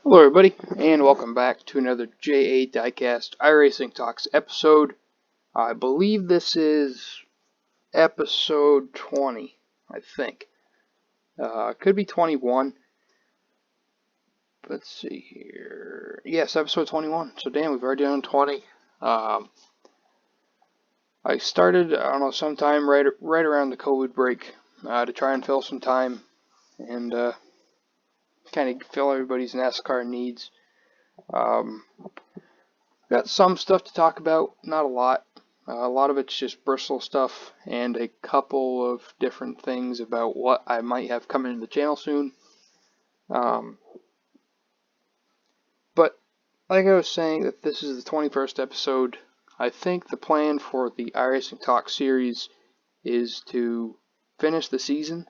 Hello everybody, and welcome back to another JA Diecast iRacing Talks episode. I believe this is episode 20, I think. Could be 21. Let's see here. Yes, episode 21. So damn, we've already done 20. I started, I don't know, sometime right around the COVID break to try and fill some time and kind of fill everybody's NASCAR needs. Got some stuff to talk about, not a lot. A lot of it's just Bristol stuff and a couple of different things about what I might have coming to the channel soon. But like I was saying, that this is the 21st episode. I think the plan for the iRacing Talk series is to finish the season.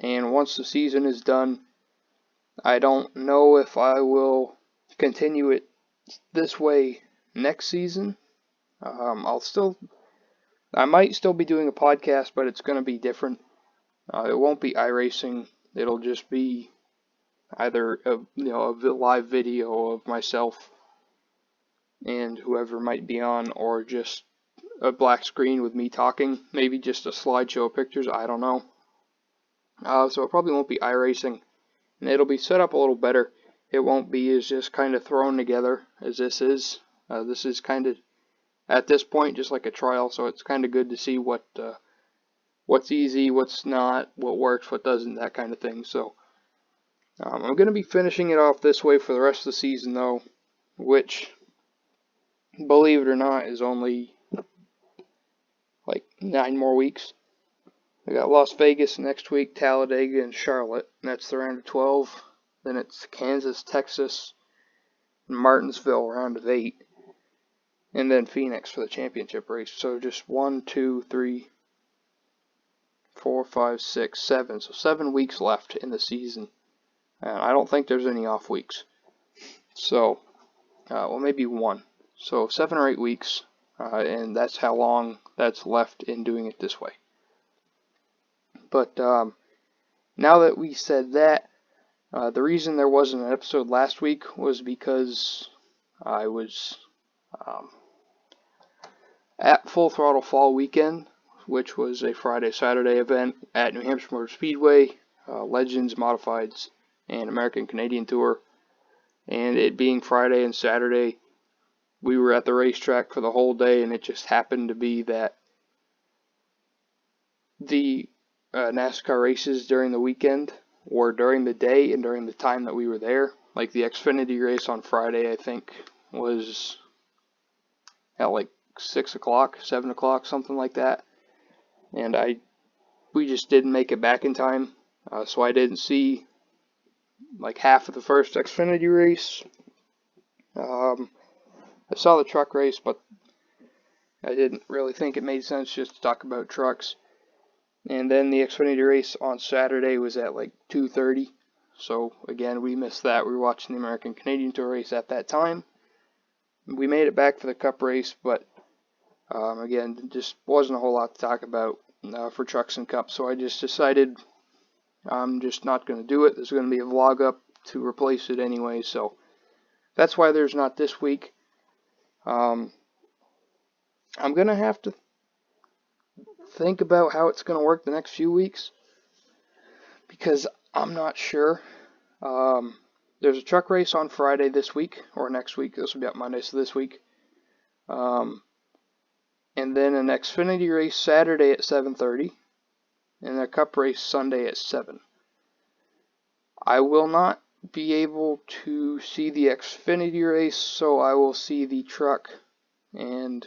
And once the season is done, I don't know if I will continue it this way next season. I might still be doing a podcast, but it's going to be different. It won't be iRacing. It'll just be either a live video of myself and whoever might be on, or just a black screen with me talking. Maybe just a slideshow of pictures. I don't know. So it probably won't be iRacing, and it'll be set up a little better. It won't be as just kind of thrown together as this is. This is kind of, at this point, just like a trial, so it's kind of good to see what's easy, what's not, what works, what doesn't, that kind of thing. So I'm going to be finishing it off this way for the rest of the season, though, which, believe it or not, is only like 9 more weeks. I got Las Vegas next week, Talladega, and Charlotte. And that's the round of 12. Then it's Kansas, Texas, and Martinsville, round of 8. And then Phoenix for the championship race. So just 1, 2, 3, 4, 5, 6, 7. So 7 weeks left in the season. And I don't think there's any off weeks. So, well, maybe 1. So 7 or 8 weeks. And that's how long that's left in doing it this way. But now that we said that, the reason there wasn't an episode last week was because I was at Full Throttle Fall Weekend, which was a Friday-Saturday event at New Hampshire Motor Speedway, Legends, Modifieds, and American Canadian Tour. And it being Friday and Saturday, we were at the racetrack for the whole day, and it just happened to be that the NASCAR races during the weekend were during the day and during the time that we were there. Like the Xfinity race on Friday, I think, was at like 6 o'clock, 7 o'clock, something like that. And we just didn't make it back in time, so I didn't see like half of the first Xfinity race. I saw the truck race, but I didn't really think it made sense just to talk about trucks. And then the Xfinity race on Saturday was at like 2:30. So again, we missed that. We were watching the American Canadian Tour race at that time. We made it back for the Cup race, but again, just wasn't a whole lot to talk about for trucks and Cup. So I just decided I'm just not going to do it. There's going to be a vlog up to replace it anyway. So that's why there's not this week. I'm going to have to think about how it's going to work the next few weeks, because I'm not sure. There's a truck race on Friday this week, or next week. This will be up Monday, so this week. And then an Xfinity race Saturday at 7:30, and a Cup race Sunday at 7. I will not be able to see the Xfinity race, so I will see the truck and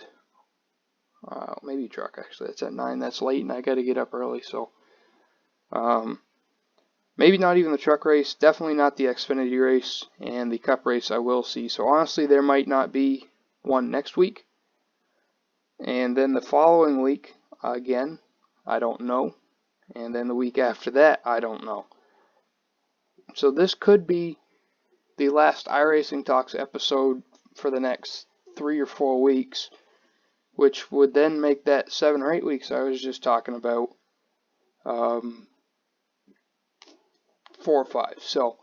maybe truck, actually. That's at 9. That's late, and I got to get up early, so maybe not even the truck race, definitely not the Xfinity race, and the Cup race I will see. So honestly, there might not be one next week. And then the following week, again, I don't know. And then the week after that, I don't know. So this could be the last iRacing Talks episode for the next 3 or 4 weeks, which would then make that 7 or 8 weeks I was just talking about 4 or 5. So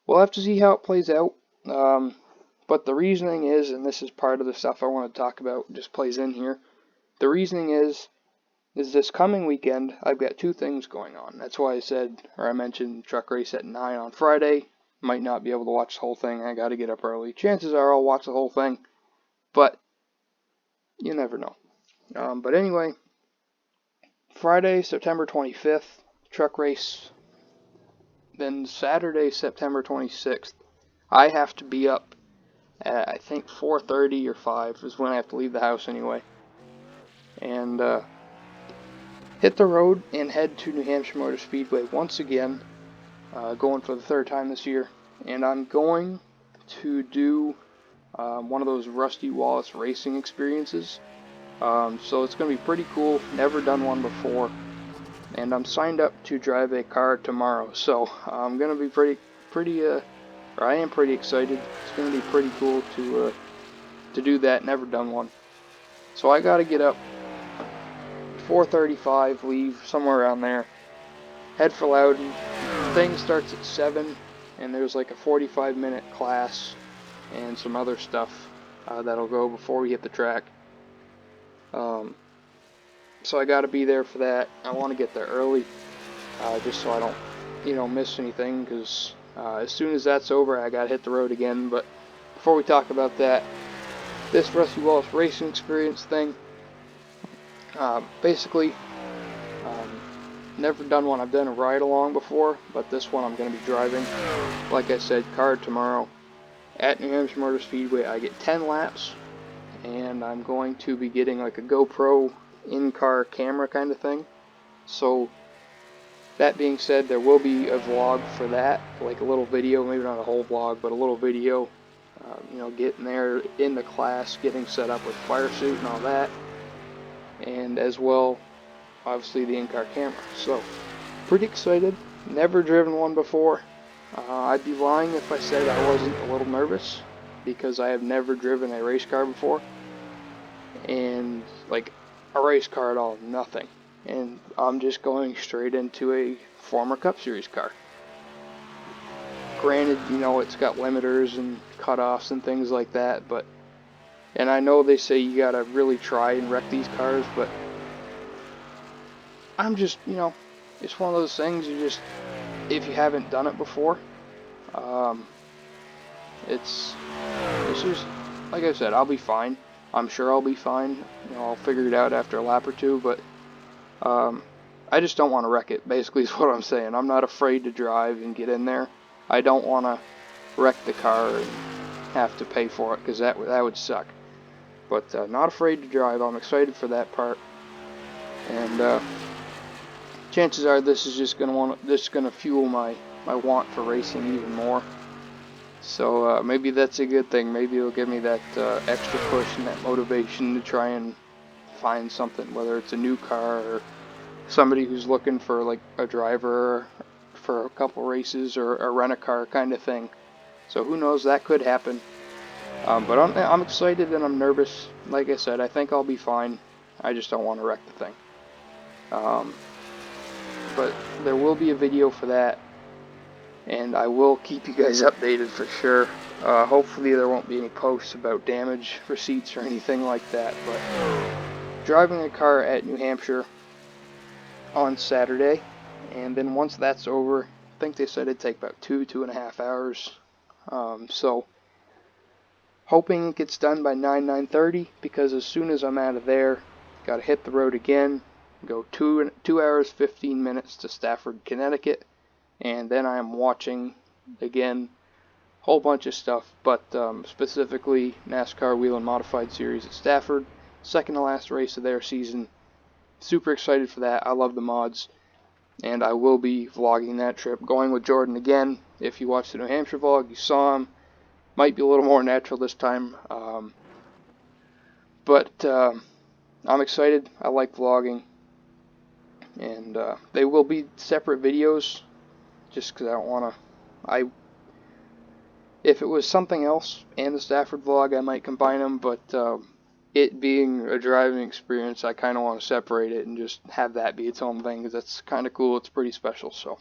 we'll have to see how it plays out. But the reasoning is, and this is part of the stuff I want to talk about, just plays in here. The reasoning is this coming weekend, I've got two things going on. That's why I mentioned truck race at 9 on Friday. Might not be able to watch the whole thing. I got to get up early. Chances are I'll watch the whole thing, but you never know. But anyway, Friday, September 25th, truck race. Then Saturday, September 26th, I have to be up at, I think, 4:30 or 5 is when I have to leave the house anyway. And hit the road and head to New Hampshire Motor Speedway once again, going for the third time this year. And I'm going to do one of those Rusty Wallace racing experiences. So it's going to be pretty cool. Never done one before. And I'm signed up to drive a car tomorrow. So I'm going to be I am pretty excited. It's going to be pretty cool to do that. Never done one. So I got to get up 4:35, leave somewhere around there, head for Loudon. Thing starts at 7, and there's like a 45-minute class and some other stuff that'll go before we hit the track. So I got to be there for that. I want to get there early, just so I don't, miss anything. Because as soon as that's over, I got to hit the road again. But before we talk about that, this Rusty Wallace racing experience thing. Basically, never done one. I've done a ride along before, but this one I'm going to be driving. Like I said, car tomorrow at New Hampshire Motor Speedway. I get 10 laps, and I'm going to be getting like a GoPro in-car camera kind of thing. So that being said, there will be a vlog for that, like a little video, maybe not a whole vlog, but a little video. Getting there in the class, getting set up with fire suit and all that. And as well, obviously the in-car camera. So, pretty excited. Never driven one before. I'd be lying if I said I wasn't a little nervous, because I have never driven a race car before. And, like, a race car at all, nothing. And I'm just going straight into a former Cup Series car. Granted, it's got limiters and cutoffs and things like that, and I know they say you gotta really try and wreck these cars, but I'm just, it's one of those things if you haven't done it before, it's just, like I said, I'll be fine. I'm sure I'll be fine. I'll figure it out after a lap or two, but I just don't want to wreck it, basically is what I'm saying. I'm not afraid to drive and get in there. I don't want to wreck the car and have to pay for it, because that would suck. But not afraid to drive. I'm excited for that part. And chances are this is just gonna fuel my want for racing even more. So maybe that's a good thing. Maybe it'll give me that extra push and that motivation to try and find something, whether it's a new car or somebody who's looking for like a driver for a couple races, or a rent-a-car kind of thing. So who knows, that could happen. But I'm excited and I'm nervous. Like I said, I think I'll be fine. I just don't want to wreck the thing. But there will be a video for that, and I will keep you guys updated for sure. Hopefully there won't be any posts about damage receipts or anything like that. But driving a car at New Hampshire on Saturday, and then once that's over, I think they said it'd take about 2.5 hours. So hoping it gets done by 9:30, because as soon as I'm out of there, gotta hit the road again, go 2 hours 15 minutes to Stafford, Connecticut, and then I am watching again a whole bunch of stuff, but specifically NASCAR Wheel and Modified Series at Stafford, second to last race of their season. Super excited for that. I love the mods, and I will be vlogging that trip, going with Jordan again. If you watched the New Hampshire vlog, you saw him. Might be a little more natural this time, but I'm excited. I like vlogging, and they will be separate videos, just because I don't want to. If it was something else and the Stafford vlog, I might combine them, but it being a driving experience, I kind of want to separate it and just have that be its own thing, because that's kind of cool. It's pretty special. So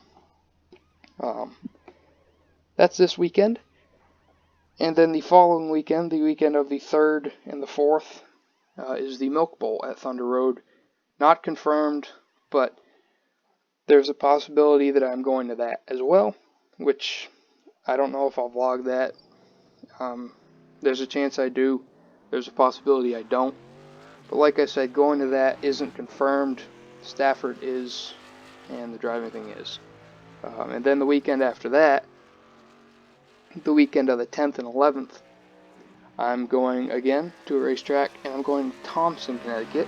That's this weekend. And then the following weekend, the weekend of the 3rd and the 4th, is the Milk Bowl at Thunder Road. Not confirmed, but there's a possibility that I'm going to that as well, which I don't know if I'll vlog that. There's a chance I do. There's a possibility I don't. But like I said, going to that isn't confirmed. Stafford is, and the driving thing is. And then the weekend after that, the weekend of the 10th and 11th, I'm going again to a racetrack, and I'm going to Thompson, Connecticut,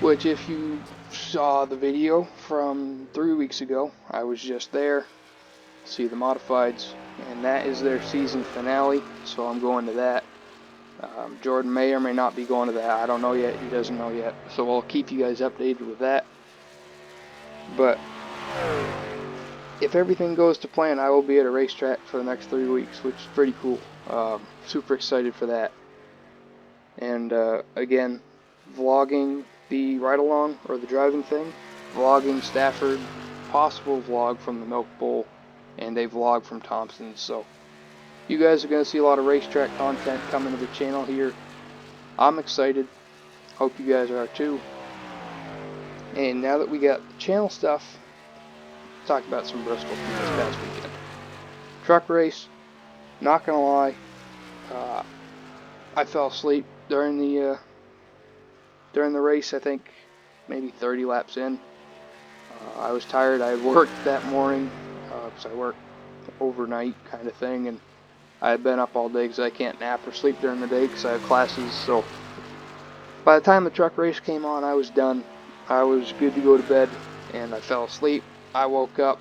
which if you saw the video from 3 weeks ago, I was just there to see the modifieds, and that is their season finale, so I'm going to that. Jordan may or may not be going to that. I don't know yet. He doesn't know yet, so we'll keep you guys updated with that. But if everything goes to plan, I will be at a racetrack for the next 3 weeks, which is pretty cool. Super excited for that. And again, vlogging the ride-along or the driving thing, vlogging Stafford, possible vlog from the Milk Bowl, and a vlog from Thompson. So you guys are going to see a lot of racetrack content coming to the channel here. I'm excited. Hope you guys are too. And now that we got the channel stuff, let's talk about some Bristol from this past weekend. Truck race, not going to lie, I fell asleep during the race. I think maybe 30 laps in. I was tired. I had worked that morning because I worked overnight kind of thing, and I had been up all day because I can't nap or sleep during the day because I have classes. So by the time the truck race came on, I was done. I was good to go to bed, and I fell asleep. I woke up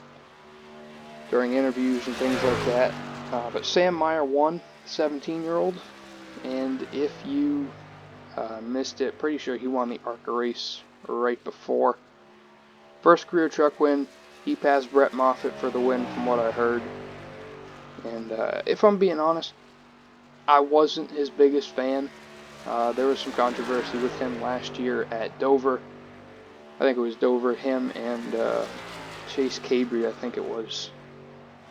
during interviews and things like that. But Sam Meyer won, 17-year-old, and if you missed it, pretty sure he won the ARCA race right before. First career truck win. He passed Brett Moffitt for the win from what I heard. And if I'm being honest, I wasn't his biggest fan. There was some controversy with him last year at Dover. I think it was Dover, him and Chase Cabry, I think it was.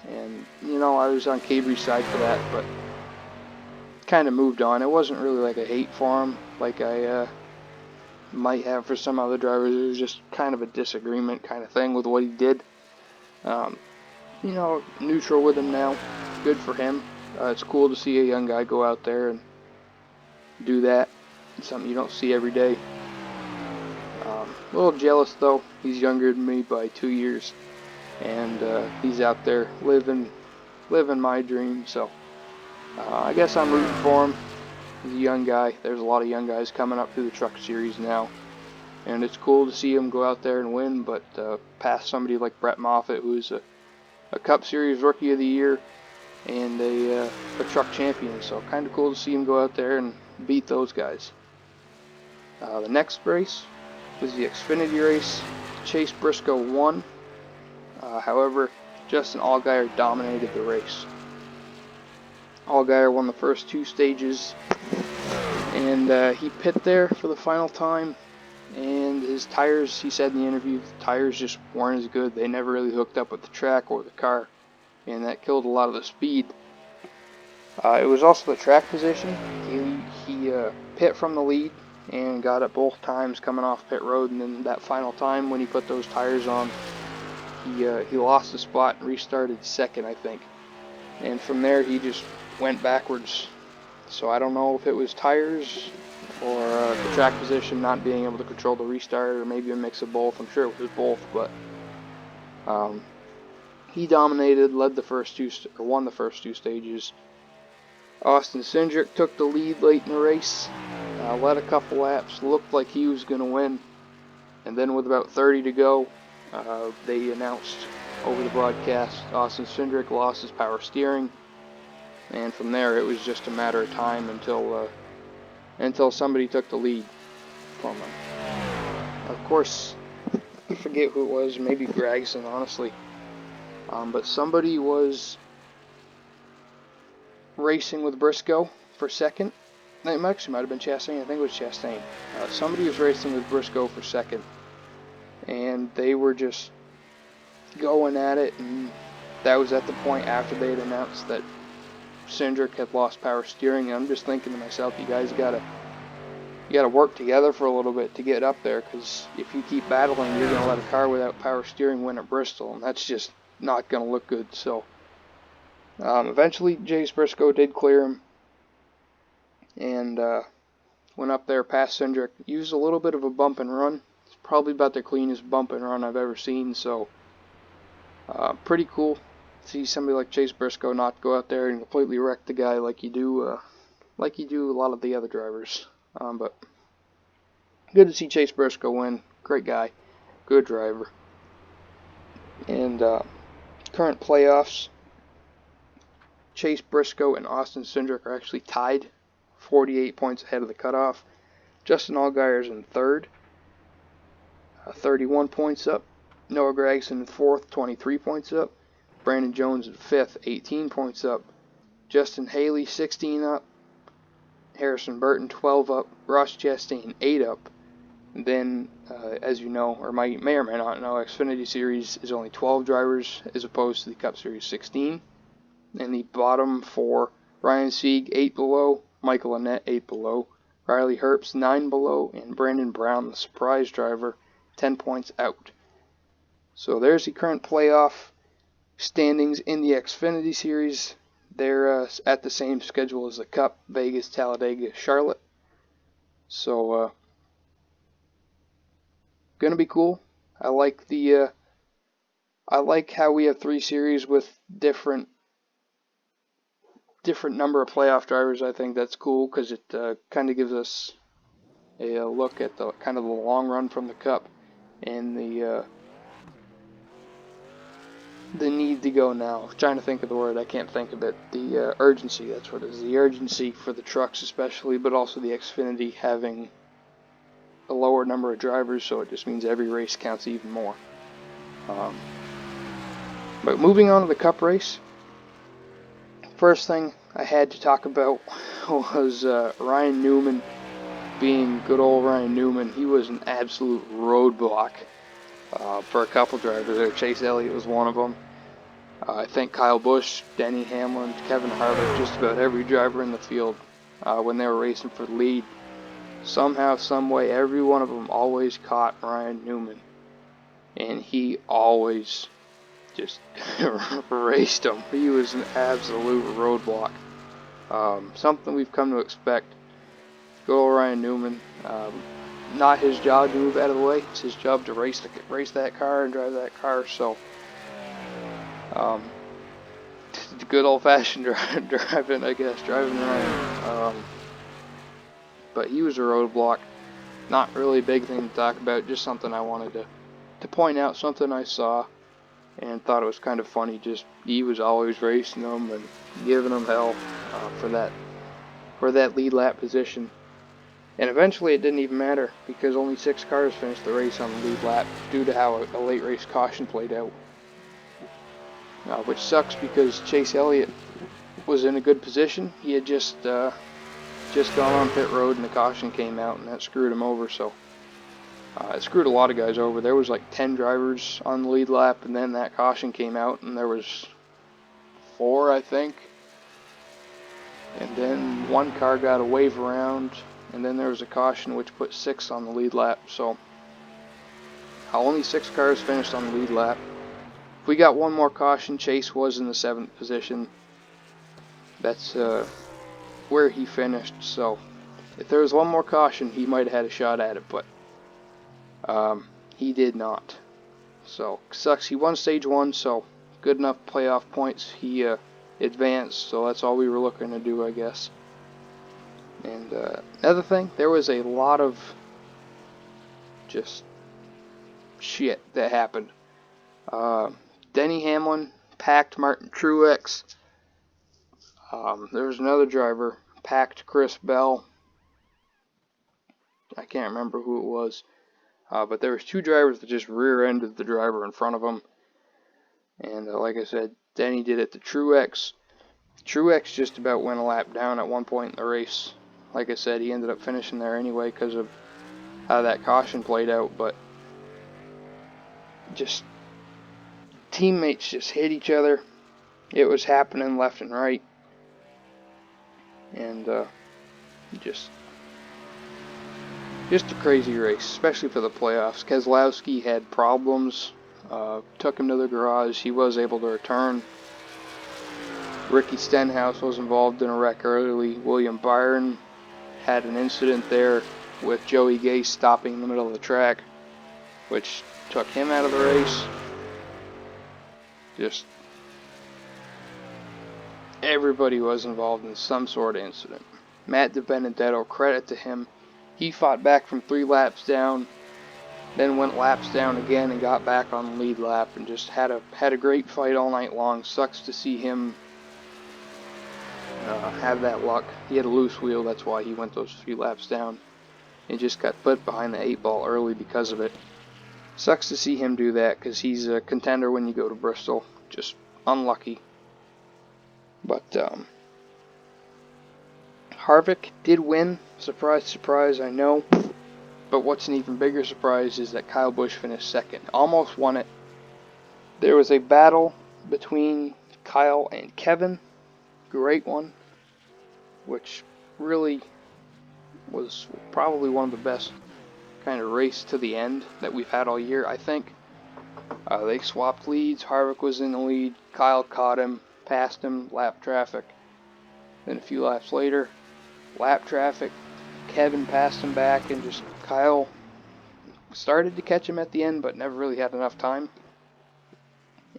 And, you know, I was on Cabry's side for that, but kind of moved on. It wasn't really like a hate for him like I might have for some other drivers. It was just kind of a disagreement kind of thing with what he did. You know, neutral with him now. Good for him. It's cool to see a young guy go out there and do that. It's something you don't see every day. A little jealous though. He's younger than me by 2 years, and he's out there living my dream. So I guess I'm rooting for him. He's a young guy. There's a lot of young guys coming up through the truck series now, and it's cool to see him go out there and win. But pass somebody like Brett Moffitt, who's a Cup Series Rookie of the Year and a truck champion. So kind of cool to see him go out there and beat those guys. The next race was the Xfinity race. Chase Briscoe won. However, Justin Allgaier dominated the race. Allgaier won the first 2 stages, and he pit there for the final time. And his tires, he said in the interview, the tires just weren't as good. They never really hooked up with the track or the car, and that killed a lot of the speed. It was also the track position. He pit from the lead and got it both times coming off pit road, and then that final time when he put those tires on, he lost the spot and restarted second, I think. And from there he just went backwards. So I don't know if it was tires or the track position not being able to control the restart, or maybe a mix of both. I'm sure it was both, but he dominated, won the first 2 stages. Austin Cindric took the lead late in the race, led a couple laps, looked like he was going to win, and then with about 30 to go, they announced over the broadcast Austin Cindric lost his power steering, and from there it was just a matter of time until somebody took the lead from him. Of course, I forget who it was, maybe Gregson, honestly, but somebody was racing with Briscoe for second. It actually might have been Chastain. I think it was Chastain. Somebody was racing with Briscoe for second, and they were just going at it, and that was at the point after they had announced that Cindric had lost power steering, and I'm just thinking to myself, you guys gotta work together for a little bit to get up there, because if you keep battling, you're gonna let a car without power steering win at Bristol, and that's just not gonna look good. So eventually, Chase Briscoe did clear him, and went up there past Cindric. Used a little bit of a bump and run. It's probably about the cleanest bump and run I've ever seen. So pretty cool. See somebody like Chase Briscoe not go out there and completely wreck the guy like you do a lot of the other drivers. But good to see Chase Briscoe win. Great guy, good driver. And current playoffs, Chase Briscoe and Austin Cindric are actually tied, 48 points ahead of the cutoff. Justin Allgaier's in third, 31 points up. Noah Gragson in fourth, 23 points up. Brandon Jones in fifth, 18 points up. Justin Haley, 16 up. Harrison Burton, 12 up. Ross Chastain, 8 up. And then, as you know, or may or may not know, Xfinity Series is only 12 drivers as opposed to the Cup Series 16. And the bottom four, Ryan Sieg, 8 below. Michael Annett, 8 below. Riley Herbst, 9 below. And Brandon Brown, the surprise driver, 10 points out. So there's the current playoff standings in the Xfinity Series. They're at the same schedule as the Cup: Vegas, Talladega, Charlotte. So gonna be cool. I like how we have 3 series with different number of playoff drivers. I think that's cool because it kind of gives us a look at the kind of the long run from the Cup and the need to go now. I'm trying to think of the word, I can't think of it. The urgency, that's what it is. The urgency for the trucks especially, but also the Xfinity having a lower number of drivers, so it just means every race counts even more. But moving on to the Cup race, first thing I had to talk about was Ryan Newman being good old Ryan Newman. He was an absolute roadblock for a couple drivers there. Chase Elliott was one of them. I think Kyle Busch, Denny Hamlin, Kevin Harvick, just about every driver in the field when they were racing for the lead. Somehow, someway, every one of them always caught Ryan Newman. And he always just raced him. He was an absolute roadblock. Something we've come to expect. Good old Ryan Newman. Not his job to move out of the way. It's his job to race that car and drive that car. So, good old-fashioned driving, I guess, driving Ryan. But he was a roadblock. Not really a big thing to talk about. Just something I wanted to point out. Something I saw and thought it was kind of funny. Just he was always racing them and giving them hell for that lead lap position. And eventually it didn't even matter because only 6 cars finished the race on the lead lap due to how a late race caution played out. Which sucks because Chase Elliott was in a good position. He had just gone on pit road and the caution came out and that screwed him over. So it screwed a lot of guys over. There was like 10 drivers on the lead lap and then that caution came out and there was 4, I think. And then one car got a wave around. And then there was a caution which put 6 on the lead lap. So only 6 cars finished on the lead lap. If we got one more caution, Chase was in the 7th position. That's where he finished. So if there was one more caution, he might have had a shot at it. But he did not. So sucks. He won stage 1, so good enough playoff points. He advanced, so that's all we were looking to do, I guess. And another thing, there was a lot of just shit that happened. Denny Hamlin packed Martin Truex. There was another driver, packed Chris Bell. I can't remember who it was. But there was 2 drivers that just rear-ended the driver in front of them. And like I said, Denny did it to Truex. Truex just about went a lap down at one point in the race. Like I said, he ended up finishing there anyway because of how that caution played out. But just teammates just hit each other. It was happening left and right. And just a crazy race, especially for the playoffs. Keselowski had problems, took him to the garage. He was able to return. Ricky Stenhouse was involved in a wreck early. William Byron had an incident there with Joey Gase stopping in the middle of the track, which took him out of the race. Just everybody was involved in some sort of incident. Matt DiBenedetto, credit to him. He fought back from 3 laps down, then went laps down again and got back on the lead lap and just had a great fight all night long. Sucks to see him have that luck. He had a loose wheel, that's why he went those few laps down and just got put behind the 8 ball early because of it. Sucks to see him do that because he's a contender when you go to Bristol. Just unlucky. But Harvick did win. Surprise, surprise, I know. But what's an even bigger surprise is that Kyle Busch finished second. Almost won it. There was a battle between Kyle and Kevin. Great one. Which really was probably one of the best kind of race to the end that we've had all year, I think. They swapped leads. Harvick was in the lead. Kyle caught him, passed him, lap traffic. Then a few laps later, lap traffic. Kevin passed him back, and just Kyle started to catch him at the end, but never really had enough time.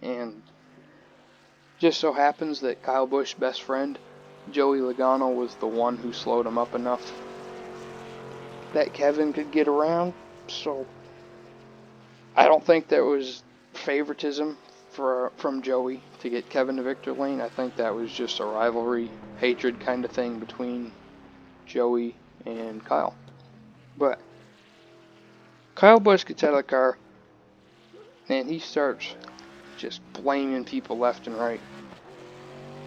And just so happens that Kyle Busch's best friend, Joey Logano, was the one who slowed him up enough that Kevin could get around. So I don't think there was favoritism from Joey to get Kevin to victory lane. I think that was just a rivalry, hatred kind of thing between Joey and Kyle. But Kyle Busch gets out of the car and he starts just blaming people left and right.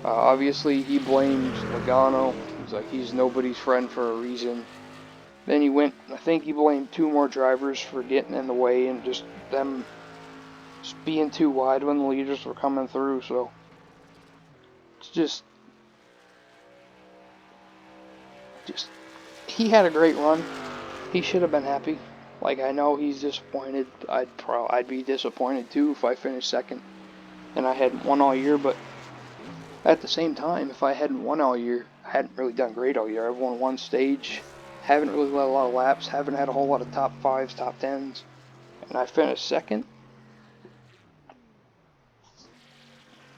Obviously, he blamed Logano. He's like, he's nobody's friend for a reason. Then I think he blamed 2 more drivers for getting in the way and just them just being too wide when the leaders were coming through. So it's just he had a great run. He should have been happy. Like, I know he's disappointed. I'd be disappointed too if I finished second and I hadn't won all year, but at the same time, if I hadn't won all year, I hadn't really done great all year. I've won 1 stage, haven't really led a lot of laps, haven't had a whole lot of top 5s, top 10s, and I finished second.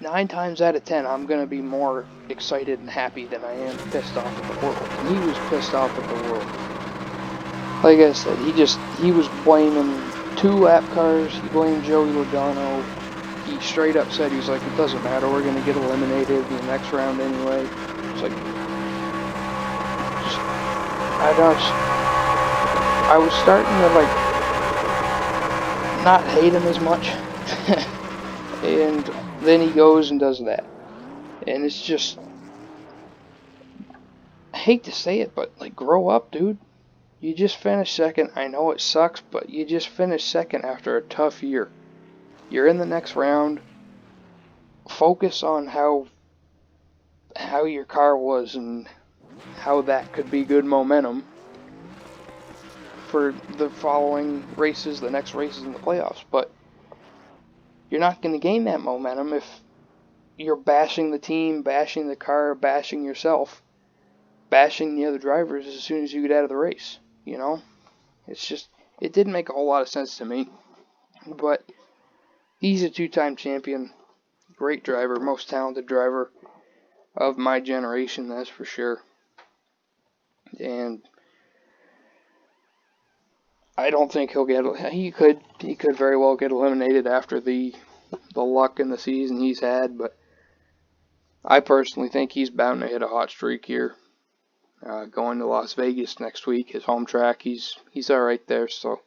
9 times out of 10, I'm going to be more excited and happy than I am pissed off at the world. And he was pissed off at the world. Like I said, he was blaming 2 lap cars. He blamed Joey Logano. He straight up said, he's like, it doesn't matter, we're going to get eliminated in the next round anyway. It's like, I was starting to, like, not hate him as much. And then he goes and does that. And it's just, I hate to say it, but, like, grow up, dude. You just finished second. I know it sucks, but you just finished second after a tough year. You're in the next round. Focus on how your car was and how that could be good momentum for the following races, the next races in the playoffs. But you're not going to gain that momentum if you're bashing the team, bashing the car, bashing yourself, bashing the other drivers as soon as you get out of the race. You know? It's just, it didn't make a whole lot of sense to me. But he's a 2-time champion. Great driver, most talented driver of my generation, that's for sure. And I don't think he could very well get eliminated after the luck in the season he's had, but I personally think he's bound to hit a hot streak here. Going to Las Vegas next week, his home track, he's alright there, so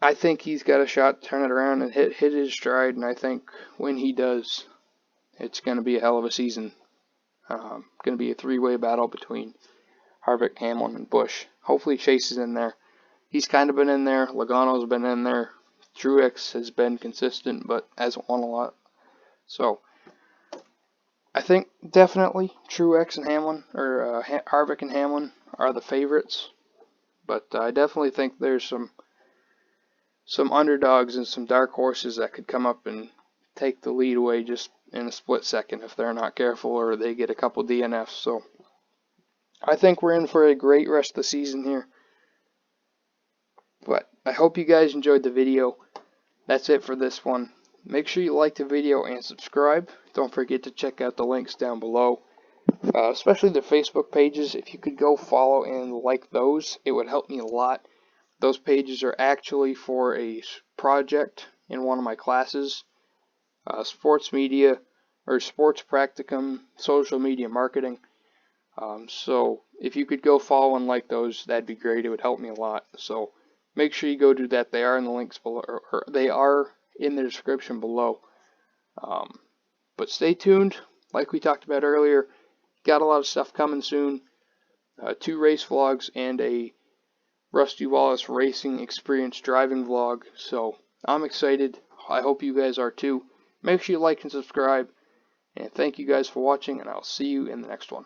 I think he's got a shot to turn it around and hit his stride, and I think when he does, it's going to be a hell of a season. Going to be a 3-way battle between Harvick, Hamlin, and Busch. Hopefully Chase is in there. He's kind of been in there. Logano's been in there. Truex has been consistent, but hasn't won a lot. So I think definitely Truex and Hamlin, or Harvick and Hamlin, are the favorites. But I definitely think there's some underdogs and some dark horses that could come up and take the lead away just in a split second if they're not careful or they get a couple DNFs. So I think we're in for a great rest of the season here. But I hope you guys enjoyed the video. That's it for this one. Make sure you like the video and subscribe. Don't forget to check out the links down below, especially the Facebook pages. If you could go follow and like those, it would help me a lot. Those pages are actually for a project in one of my classes, sports media or sports practicum, social media marketing. So if you could go follow and like those, that'd be great. It would help me a lot. So make sure you go do that. They are in the links below, or they are in the description below. But stay tuned. Like we talked about earlier, got a lot of stuff coming soon. 2 race vlogs and a Rusty Wallace racing experience driving vlog. So I'm excited. I hope you guys are too. Make sure you like and subscribe. And thank you guys for watching, and I'll see you in the next one.